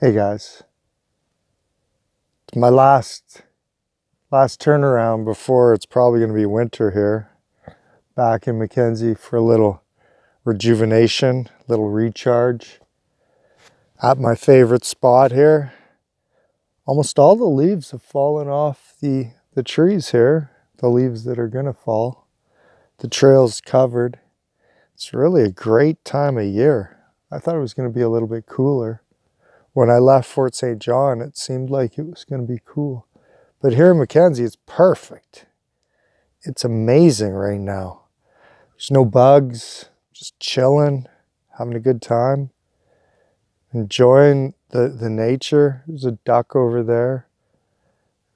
Hey guys, it's my last turnaround before it's probably going to be winter here. Back in Mackenzie for a little rejuvenation, little recharge. At my favorite spot here. Almost all the leaves have fallen off the trees here. The leaves that are going to fall. The trail's covered. It's really a great time of year. I thought it was going to be a little bit cooler. When I left Fort St. John, it seemed like it was going to be cool. But here in Mackenzie, it's perfect. It's amazing right now. There's no bugs, just chilling, having a good time, enjoying the nature. There's a duck over there.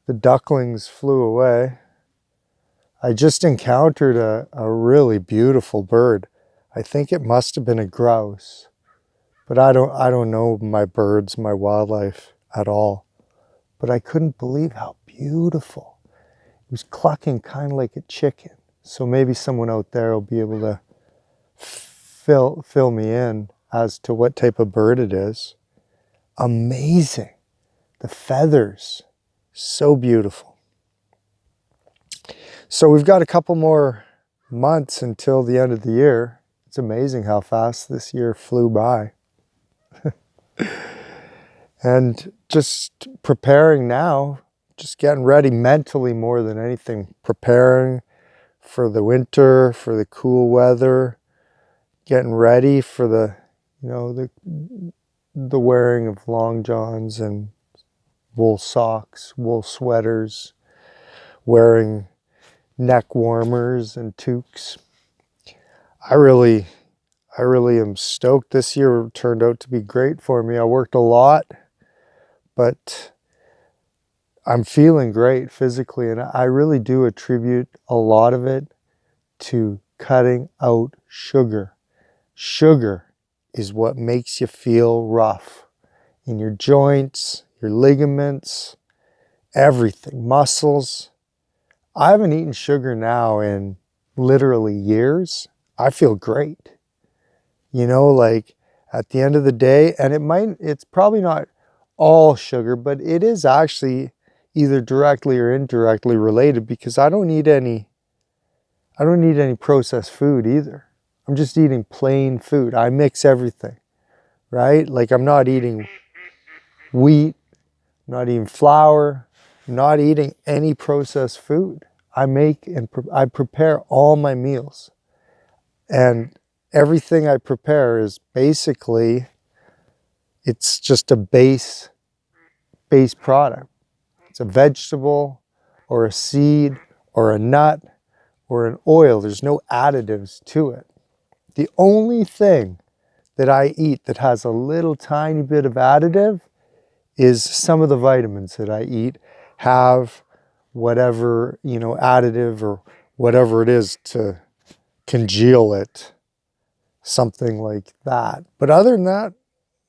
The ducklings flew away. I just encountered a really beautiful bird. I think it must have been a grouse. But I don't know my birds, my wildlife at all. But I couldn't believe how beautiful. It was clucking kind of like a chicken. So maybe someone out there will be able to fill me in as to what type of bird it is. Amazing. The feathers, so beautiful. So we've got a couple more months until the end of the year. It's amazing how fast this year flew by. And just preparing now, just getting ready mentally more than anything, preparing for the winter, for the cool weather, getting ready for the wearing of long johns and wool socks, wool sweaters, wearing neck warmers and toques. I really am stoked. This year turned out to be great for me. I worked a lot, but I'm feeling great physically, and I really do attribute a lot of it to cutting out sugar. Sugar is what makes you feel rough in your joints, your ligaments, everything, muscles. I haven't eaten sugar now in literally years. I feel great. Like at the end of the day, and it's probably not all sugar, but it is actually either directly or indirectly related, because I don't need any processed food either. I'm just eating plain food. I mix everything, right? Like I'm not eating wheat, I'm not eating flour, I'm not eating any processed food. I make and I prepare all my meals, and everything I prepare is basically, it's just a base product. It's a vegetable or a seed or a nut or an oil. There's no additives to it. The only thing that I eat that has a little tiny bit of additive is some of the vitamins that I eat have whatever, additive or whatever it is to congeal it. Something like that. But other than that,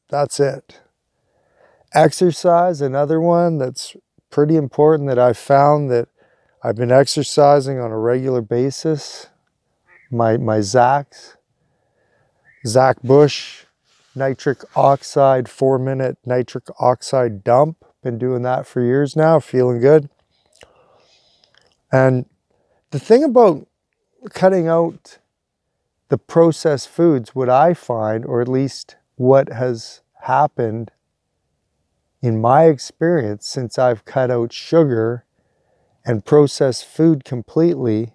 that's it. Exercise, another one that's pretty important that I've found that I've been exercising on a regular basis. My Zach Bush nitric oxide, 4-minute nitric oxide dump. Been doing that for years now, feeling good. And the thing about cutting out the processed foods, what I find, or at least what has happened in my experience since I've cut out sugar and processed food completely,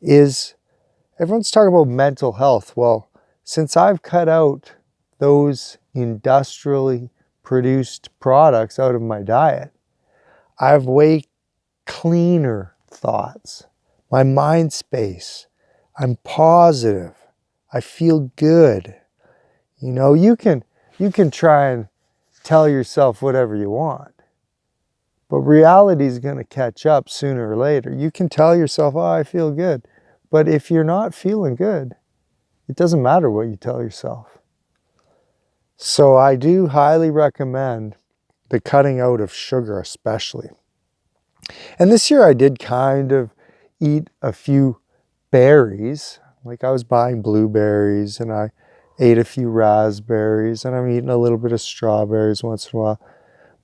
is everyone's talking about mental health. Well, since I've cut out those industrially produced products out of my diet, I have way cleaner thoughts. My mind space, I'm positive. I feel good. You can try and tell yourself whatever you want, but reality is going to catch up sooner or later. You can tell yourself, oh, I feel good. But if you're not feeling good, it doesn't matter what you tell yourself. So I do highly recommend the cutting out of sugar, especially. And this year I did kind of eat a few berries. Like I was buying blueberries and I ate a few raspberries, and I'm eating a little bit of strawberries once in a while.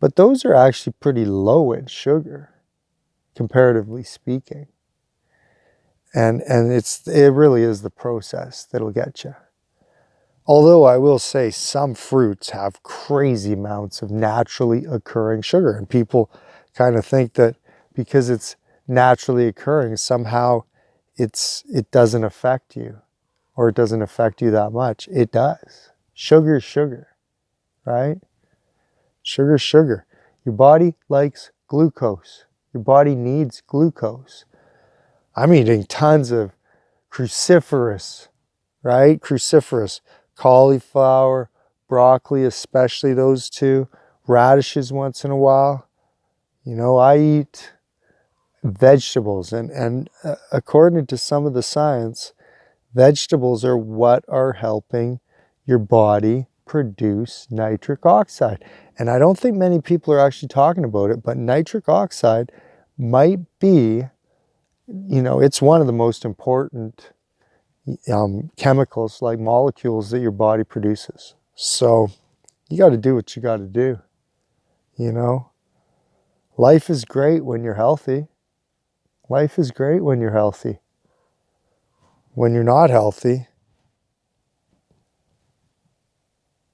But those are actually pretty low in sugar, comparatively speaking. And it really is the process that'll get you. Although I will say some fruits have crazy amounts of naturally occurring sugar, and people kind of think that because it's naturally occurring, somehow it doesn't affect you, or it doesn't affect you that much. It does. Sugar is sugar, right? Sugar is sugar. Your body likes glucose. Your body needs glucose. I'm eating tons of cruciferous, right? Cruciferous. Cauliflower, broccoli, especially those two. Radishes once in a while. You know, I eat vegetables. And according to some of the science, vegetables are what are helping your body produce nitric oxide. And I don't think many people are actually talking about it, but nitric oxide might be, you know, it's one of the most important chemicals, like molecules, that your body produces. So you got to do what you got to do. You know, life is great when you're healthy. Life is great when you're healthy. When you're not healthy,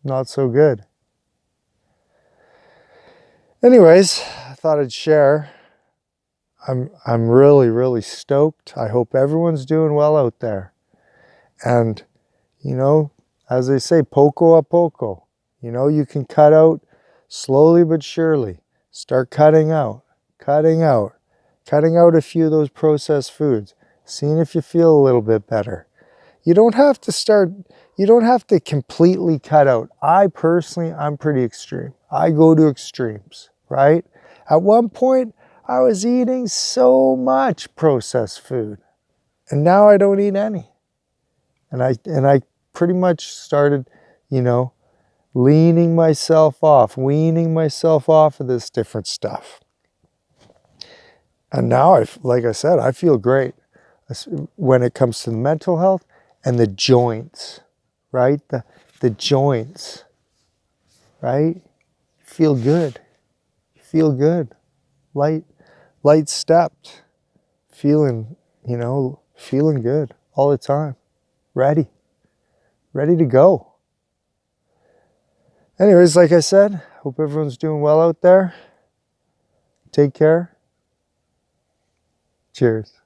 not so good. Anyways, I thought I'd share. I'm really, really stoked. I hope everyone's doing well out there. And, you know, as they say, poco a poco. You know, you can cut out slowly but surely. Start cutting out a few of those processed foods, seeing if you feel a little bit better. You don't have to completely cut out. I'm pretty extreme. I go to extremes, right? At one point, I was eating so much processed food, and now I don't eat any. And I pretty much started, you know, weaning myself off of this different stuff. And now, like I said, I feel great when it comes to the mental health and the joints, right? The joints, right? Feel good. Feel good. Light stepped. Feeling good all the time. Ready to go. Anyways, like I said, hope everyone's doing well out there. Take care. Cheers.